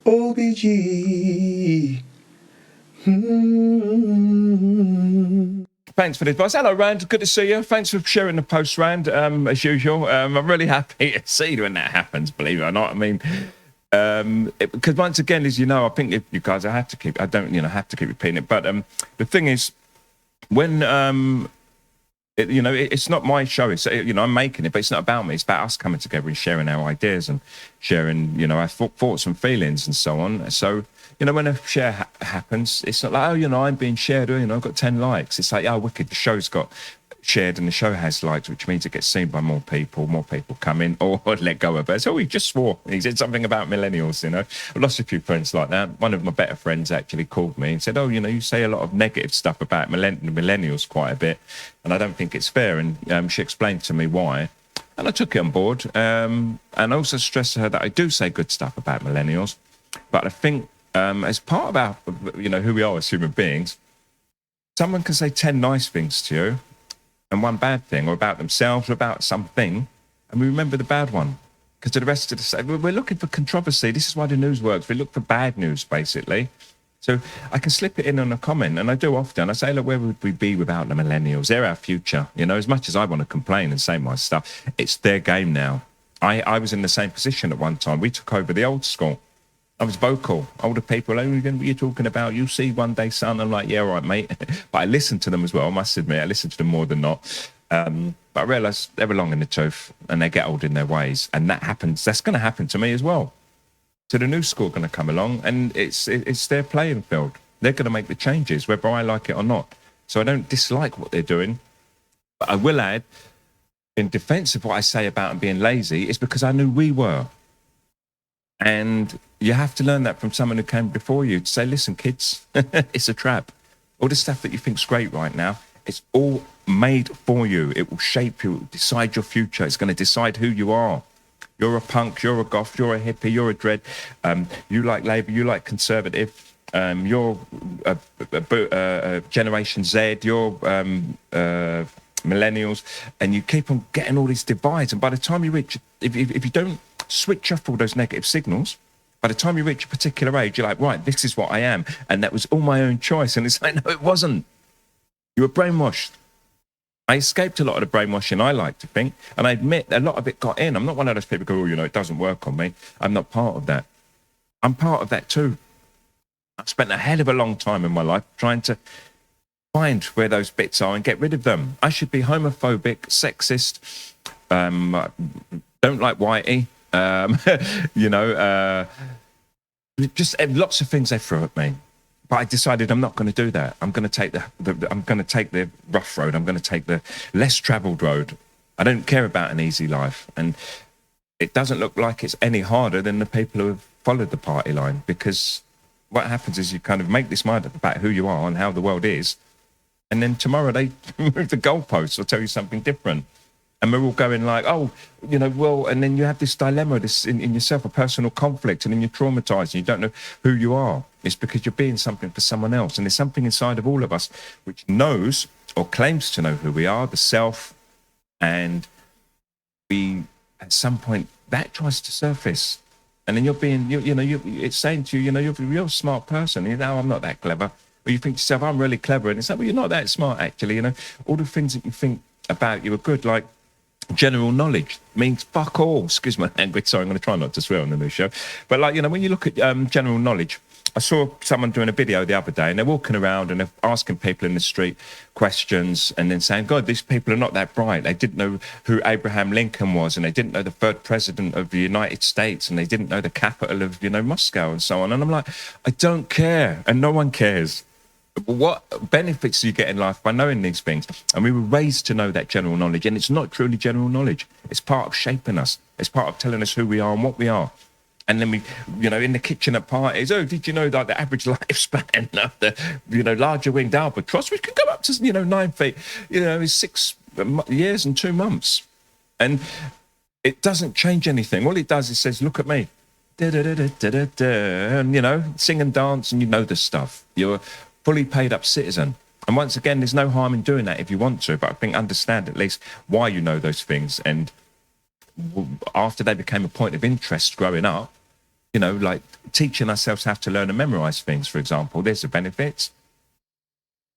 OBG. Thanks for the advice. Hello, Rand. Good to see you. Thanks for sharing the post, Rand, as usual. I'm really happy to see when that happens, believe it or not. I mean, because once again, as you know, I think if you guys, I don't, have to keep repeating it. But the thing is, when, it's not my show. It's, I'm making it, but it's not about me. It's about us coming together and sharing our ideas and sharing, our thoughts and feelings and so on. So, when a share happens, it's not like, I'm being shared, I've got 10 likes. It's like, wicked, the show's got shared and the show has likes, which means it gets seen by more people come in or let go of it. So he just swore. He said something about millennials, I've lost a few friends like that. One of my better friends actually called me and said, you say a lot of negative stuff about millennials quite a bit, and I don't think it's fair. And she explained to me why. And I took it on board, and I also stressed to her that I do say good stuff about millennials, but I think as part of our, who we are as human beings, someone can say 10 nice things to you and one bad thing, or about themselves, or about something, and we remember the bad one. Because to the rest of the, we're looking for controversy. This is why the news works. We look for bad news, basically. So I can slip it in on a comment, and I do often. I say, look, where would we be without the millennials? They're our future. As much as I want to complain and say my stuff, it's their game now. I was in the same position at one time. We took over the old school. I was vocal. Older people, what are you talking about? You see one day, son. I'm like, yeah, all right, mate. But I listened to them as well. I must admit, I listened to them more than not. But I realised they were long in the tooth and they get old in their ways. And that happens. That's going to happen to me as well. So the new school are going to come along, and it's their playing field. They're going to make the changes, whether I like it or not. So I don't dislike what they're doing. But I will add, in defence of what I say about them being lazy, it's because I knew we were. And you have to learn that from someone who came before you, to say, listen, kids, it's a trap. All the stuff that you think's great right now, it's all made for you. It will shape you, it will decide your future. It's going to decide who you are. You're a punk, you're a goth, you're a hippie, you're a dread. You like Labour, you like Conservative. You're Generation Z, you're millennials. And you keep on getting all these divides. And by the time you reach, if you don't switch off all those negative signals, by the time you reach a particular age, you're like, right, this is what I am. And that was all my own choice. And it's like, no, it wasn't. You were brainwashed. I escaped a lot of the brainwashing, I like to think. And I admit a lot of it got in. I'm not one of those people who go, it doesn't work on me. I'm not part of that. I'm part of that too. I've spent a hell of a long time in my life trying to find where those bits are and get rid of them. I should be homophobic, sexist, don't like whitey. Just lots of things they threw at me, but I decided I'm not going to do that. I'm going to take the rough road. I'm going to take the less traveled road. I don't care about an easy life, and it doesn't look like it's any harder than the people who have followed the party line, because what happens is you kind of make this mind up about who you are and how the world is, and then tomorrow they move the goalposts or tell you something different. And we're all going like, and then you have this dilemma, this in yourself, a personal conflict, and then you're traumatized and you don't know who you are. It's because you're being something for someone else. And there's something inside of all of us which knows or claims to know who we are, the self. And we, at some point, that tries to surface. And then it's saying to you, you're a smart person. I'm not that clever. Or you think to yourself, I'm really clever. And it's like, well, you're not that smart, actually. All the things that you think about you are good, like, general knowledge means fuck all. Excuse my language. Sorry, I'm going to try not to swear on the new show. But when you look at general knowledge, I saw someone doing a video the other day, and they're walking around and they're asking people in the street questions, and then saying, God, these people are not that bright. They didn't know who Abraham Lincoln was, and they didn't know the third president of the United States, and they didn't know the capital of, Moscow and so on. And I'm like, I don't care, and no one cares. What benefits do you get in life by knowing these things? And we were raised to know that general knowledge, and it's not truly general knowledge. It's part of shaping us. It's part of telling us who we are and what we are. And then we, in the kitchen at parties, did you know that the average lifespan of the, larger winged albatross, which can go up to, 9 feet, is 6 years and 2 months. And it doesn't change anything. All it does is says, look at me. Da, da, da, da, da, da, and, sing and dance, and the stuff. You're fully paid up citizen. And once again, there's no harm in doing that if you want to, but I think understand at least why you know those things. And after they became a point of interest growing up, like teaching ourselves how to learn and memorize things, for example. There's the benefits.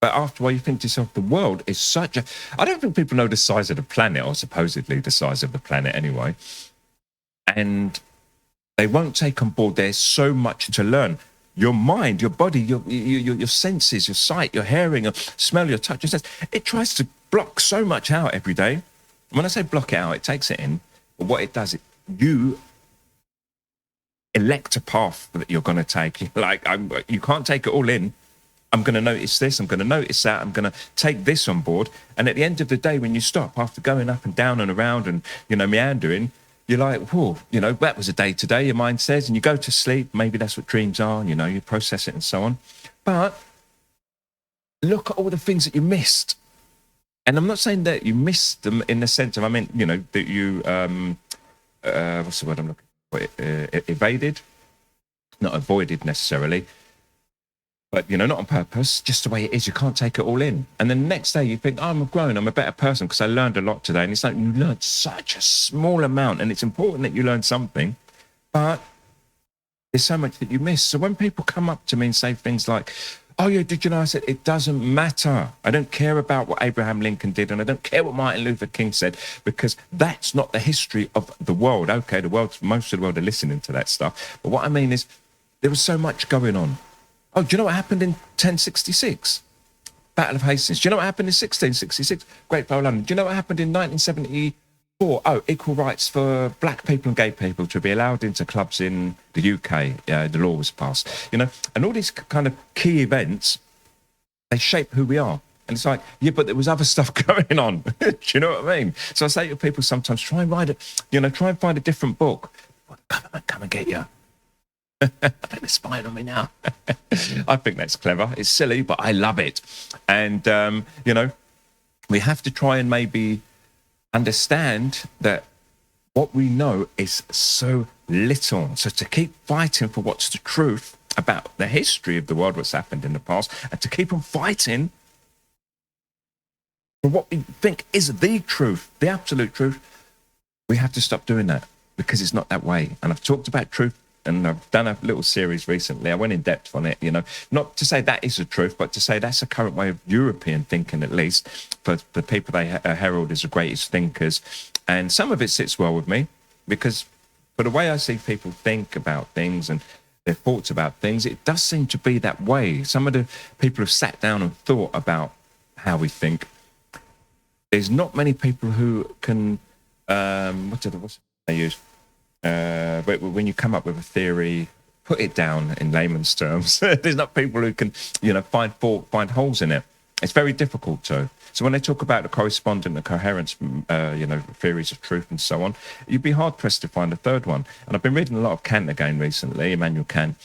But after a while, you think to yourself, the world is such a... I don't think people know the size of the planet, or supposedly the size of the planet anyway. And they won't take on board there's so much to learn. Your mind, your body, your senses, your sight, your hearing, your smell, your touch, your sense, it tries to block so much out every day. When I say block it out, it takes it in. But what it does, you elect a path that you're going to take. Like, you can't take it all in. I'm going to notice this, I'm going to notice that, I'm going to take this on board. And at the end of the day, when you stop, after going up and down and around and, meandering, you're like, whoa, that was a day today, your mind says, and you go to sleep. Maybe that's what dreams are, you process it and so on. But look at all the things that you missed. And I'm not saying that you missed them in the sense of, I mean, that you, what's the word I'm looking for? Evaded, not avoided necessarily. But, not on purpose, just the way it is. You can't take it all in. And then the next day you think, I'm grown, I'm a better person because I learned a lot today. And it's like you learned such a small amount. And it's important that you learn something, but there's so much that you miss. So when people come up to me and say things like, oh, yeah, did you know? I said, it doesn't matter. I don't care about what Abraham Lincoln did, and I don't care what Martin Luther King said, because that's not the history of the world. Okay, most of the world are listening to that stuff. But what I mean is there was so much going on. Oh, do you know what happened in 1066? Battle of Hastings. Do you know what happened in 1666? Great Battle of London. Do you know what happened in 1974? Oh, equal rights for black people and gay people to be allowed into clubs in the UK. The law was passed, and all these kind of key events, they shape who we are. And it's like, yeah, but there was other stuff going on. Do you know what I mean? So I say to people sometimes, try and find a different book. Well, the government come and get you. I think they're spying on me now. I think that's clever. It's silly, but I love it. And, we have to try and maybe understand that what we know is so little. So to keep fighting for what's the truth about the history of the world, what's happened in the past, and to keep on fighting for what we think is the truth, the absolute truth, we have to stop doing that, because it's not that way. And I've talked about truth, and I've done a little series recently. I went in depth on it, not to say that is the truth, but to say that's a current way of European thinking, at least, for the people they herald as the greatest thinkers. And some of it sits well with me, because for the way I see people think about things and their thoughts about things, it does seem to be that way. Some of the people have sat down and thought about how we think. There's not many people who can, what's they use? But when you come up with a theory, put it down in layman's terms. There's not people who can, find fault, find holes in it. It's very difficult to. So when they talk about the correspondent, the coherence, theories of truth and so on, you'd be hard pressed to find a third one. And I've been reading a lot of Kant again recently, Immanuel Kant.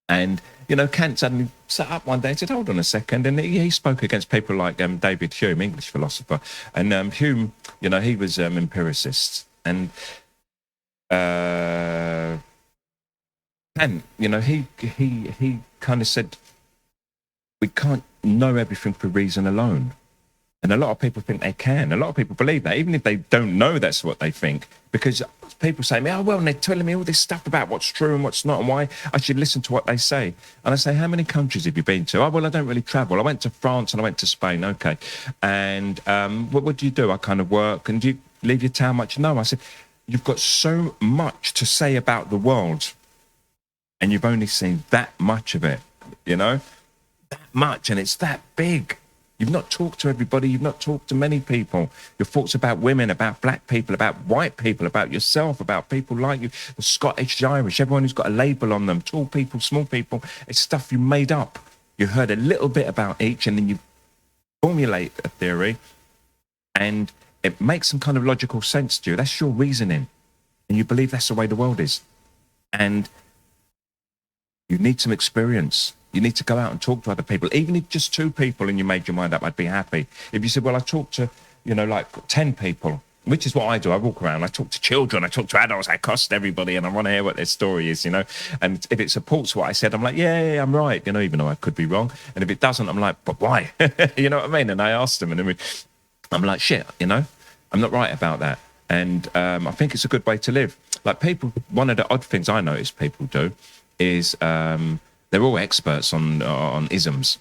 And, Kant suddenly sat up one day and said, hold on a second. And he spoke against people like David Hume, English philosopher. And Hume, he was empiricist. And Kant, he kind of said, we can't know everything for reason alone. And a lot of people think they can. A lot of people believe that, even if they don't know that's what they think. Because people say to me, oh, well, and they're telling me all this stuff about what's true and what's not and why I should listen to what they say. And I say, how many countries have you been to? Oh, well, I don't really travel. I went to France and I went to Spain. Okay. And what do you do? I kind of work. And do you leave your town much? No. I said, you've got so much to say about the world and you've only seen that much of it, that much. And it's that big. You've not talked to everybody. You've not talked to many people. Your thoughts about women, about black people, about white people, about yourself, about people like you, the Scottish, the Irish, everyone who's got a label on them, tall people, small people. It's stuff you made up. You heard a little bit about each and then you formulate a theory and it makes some kind of logical sense to you. That's your reasoning. And you believe that's the way the world is. And you need some experience. You need to go out and talk to other people. Even if just 2 people and you made your mind up, I'd be happy. If you said, well, I talked to, like 10 people, which is what I do. I walk around, I talk to children, I talk to adults, I accost everybody and I want to hear what their story is, And if it supports what I said, I'm like, yeah, I'm right, even though I could be wrong. And if it doesn't, I'm like, but why? You know what I mean? And I asked them and then I'm like, shit, I'm not right about that. And I think it's a good way to live. Like people, one of the odd things I notice people do is they're all experts on isms,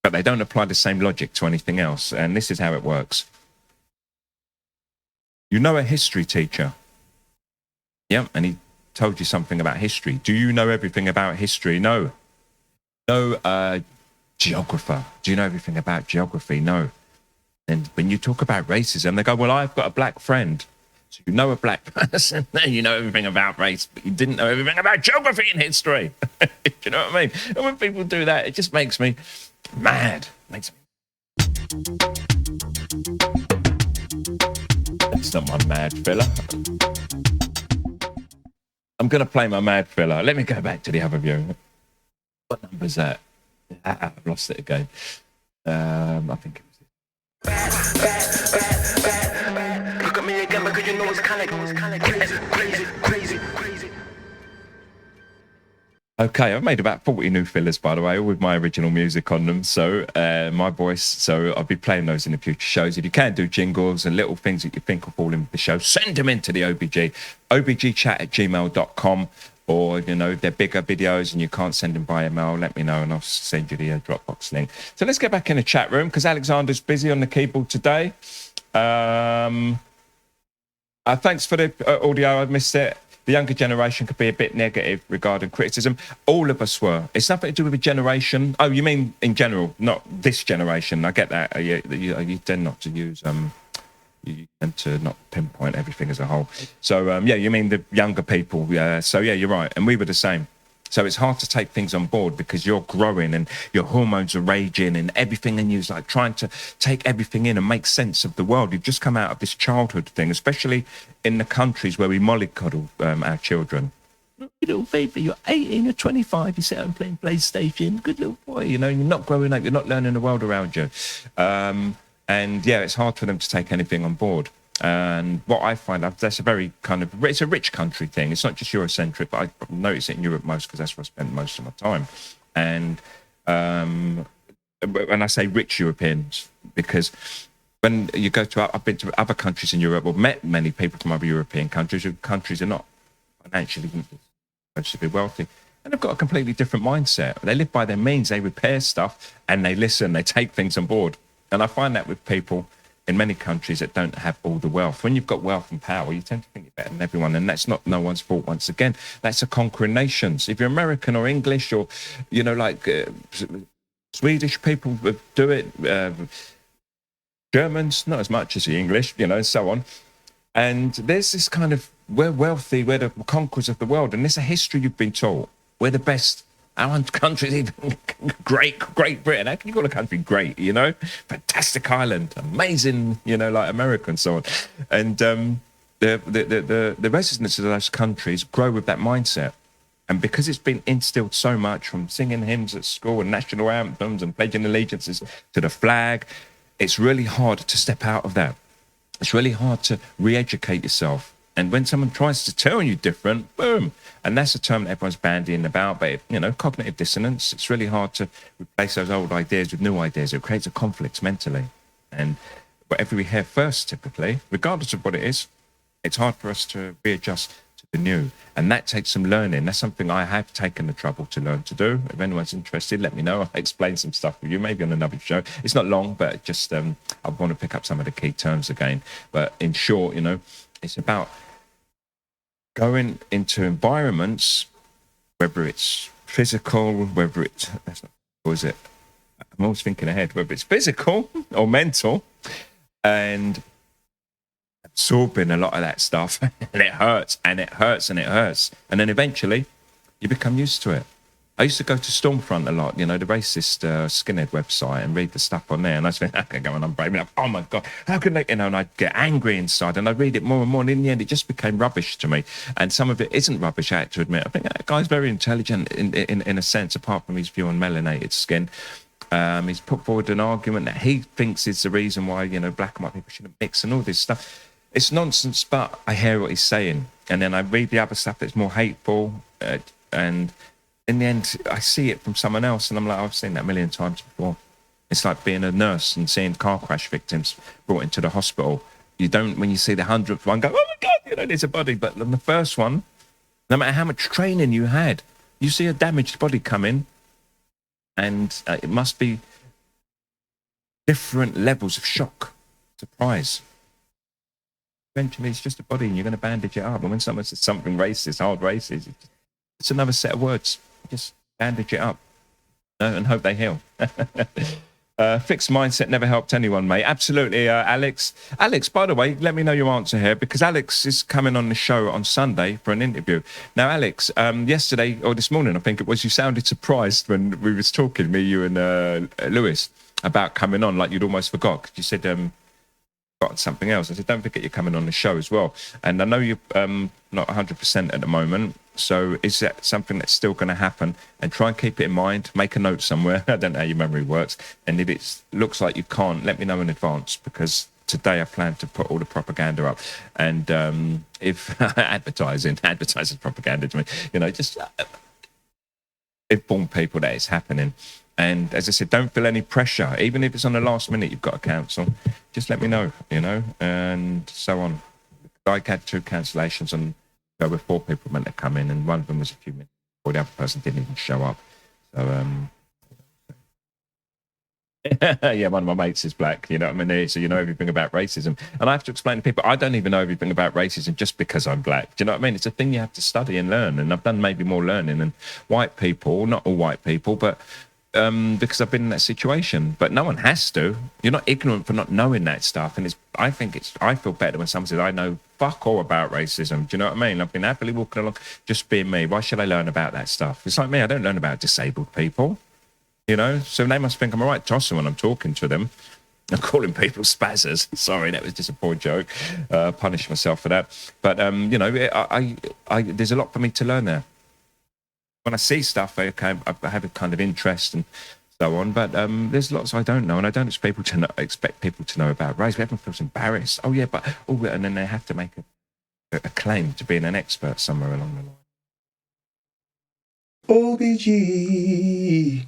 but they don't apply the same logic to anything else. And this is how it works. You know a history teacher. Yeah, and he told you something about history. Do you know everything about history? No. No geographer. Do you know everything about geography? No. And when you talk about racism, they go, well, I've got a black friend. So you know a black person, then you know everything about race, but you didn't know everything about geography and history. Do you know what I mean? And when people do that, it just makes me mad. That's not my mad filler. I'm going to play my mad filler. Let me go back to the other view. What number is that? I've lost it again. I think it was this. Look at me again because you know it's kind of crazy. Okay, I've made about 40 new fillers, by the way, all with my original music on them. So my voice, so I'll be playing those in the future shows. If you can do jingles and little things that you think will fall in the show, send them into the OBG, obgchat@gmail.com. Or, you know, if they're bigger videos and you can't send them by email, let me know and I'll send you the Dropbox link. So let's get back in the chat room because Alexander's busy on the keyboard today. Thanks for the audio. I missed it. The younger generation could be a bit negative regarding criticism. All of us were. It's nothing to do with a generation. Oh, you mean in general, not this generation. I get that. You tend not to use... you tend to not pinpoint everything as a whole. So, yeah, you mean the younger people. So, yeah, you're right. And we were the same. So it's hard to take things on board because you're growing and your hormones are raging and everything in you is like trying to take everything in and make sense of the world. You've just come out of this childhood thing, especially in the countries where we mollycoddle our children. You little baby, you're 18, you're 25, you sit home playing PlayStation, good little boy, you know, you're not growing up, you're not learning the world around you. And yeah, it's hard for them to take anything on board. And what I find, that's a very kind of, it's a rich country thing. It's not just Eurocentric, but I notice it in Europe most because that's where I spend most of my time. And when I say rich Europeans, because when you go to, I've been to other countries in Europe, or met many people from other European countries who countries are not financially supposed to be wealthy. And they've got a completely different mindset. They live by their means, they repair stuff, and they listen, they take things on board. And I find that with people in many countries that don't have all the wealth. When you've got wealth and power, you tend to think you're better than everyone. And that's not no one's fault, once again. That's a conquering nations. If you're American or English or, you know, like Swedish people do it, Germans, not as much as the English, you know, and so on. And there's this kind of, we're wealthy, we're the conquerors of the world. And there's a history you've been taught. We're the best. Our country's even Great Britain. How can you call a country great, you know? Fantastic island, amazing, you know, like America and so on. And the residents of those countries grow with that mindset. And because it's been instilled so much from singing hymns at school and national anthems and pledging allegiances to the flag, it's really hard to step out of that. It's really hard to re-educate yourself. And when someone tries to tell you different, boom. And that's a term that everyone's bandying about, but, you know, cognitive dissonance, it's really hard to replace those old ideas with new ideas. It creates a conflict mentally. And whatever we hear first, typically, regardless of what it is, it's hard for us to readjust to the new. And that takes some learning. That's something I have taken the trouble to learn to do. If anyone's interested, let me know. I'll explain some stuff with you, maybe on another show. It's not long, but just I want to pick up some of the key terms again. But in short, you know, it's about going into environments, whether it's physical, whether it's, what is it? I'm always thinking ahead, whether it's physical or mental, and absorbing a lot of that stuff. And it hurts, and it hurts, and it hurts. And then eventually you become used to it. I used to go to Stormfront a lot, you know, the racist skinhead website, and read the stuff on there. And I was thinking, okay, going on, braving up. Oh my God, how can they, you know, and I'd get angry inside and I'd read it more and more. And in the end, it just became rubbish to me. And some of it isn't rubbish, I have to admit. I think that guy's very intelligent in a sense, apart from his view on melanated skin. He's put forward an argument that he thinks is the reason why, you know, black and white people shouldn't mix and all this stuff. It's nonsense, but I hear what he's saying. And then I read the other stuff that's more hateful, and in the end, I see it from someone else, and I'm like, I've seen that a million times before. It's like being a nurse and seeing car crash victims brought into the hospital. You don't, when you see the 100th one, go, oh my God, you know, there's a body. But on the first one, no matter how much training you had, you see a damaged body come in, and it must be different levels of shock, surprise. Eventually, it's just a body, and you're going to bandage it up. And when someone says something racist, hard racist, it's another set of words. Just bandage it up, and hope they heal. Fixed mindset never helped anyone, mate. Absolutely, Alex. Alex, by the way, let me know your answer here, because Alex is coming on the show on Sunday for an interview. Now, Alex, yesterday or this morning, I think it was, you sounded surprised when we was talking, me, you, and Lewis, about coming on, like you'd almost forgot. 'Cause you said got something else. I said, don't forget you're coming on the show as well. And I know you're not 100% at the moment. So is that something that's still going to happen? And try and keep it in mind. Make a note somewhere. I don't know how your memory works. And if it looks like you can't, let me know in advance, because today I plan to put all the propaganda up. And if advertising propaganda to me, you know, just inform people that it's happening. And as I said, don't feel any pressure. Even if it's on the last minute you've got to cancel, just let me know, you know, and so on. I had 2 cancellations on go with 4 people meant to come in, and one of them was a few minutes before the other person didn't even show up. So, yeah, one of my mates is black, you know what I mean? So you know everything about racism. And I have to explain to people, I don't even know everything about racism just because I'm black. Do you know what I mean? It's a thing you have to study and learn. And I've done maybe more learning than white people, not all white people, but because I've been in that situation. But no one has to. You're not ignorant for not knowing that stuff. And I feel better when someone says, I know fuck all about racism. Do you know what I mean? I've been happily walking along, just being me. Why should I learn about that stuff? It's like me, I don't learn about disabled people, you know? So they must think I'm a right tosser when I'm talking to them. I'm calling people spazzers. Sorry, that was just a poor joke. Punish myself for that. But, you know, there's a lot for me to learn there. When I see stuff, I have a kind of interest and so on. But there's lots I don't know, and I don't expect people to know about race. Everyone feels embarrassed. Oh yeah, and then they have to make a claim to being an expert somewhere along the line. OBG.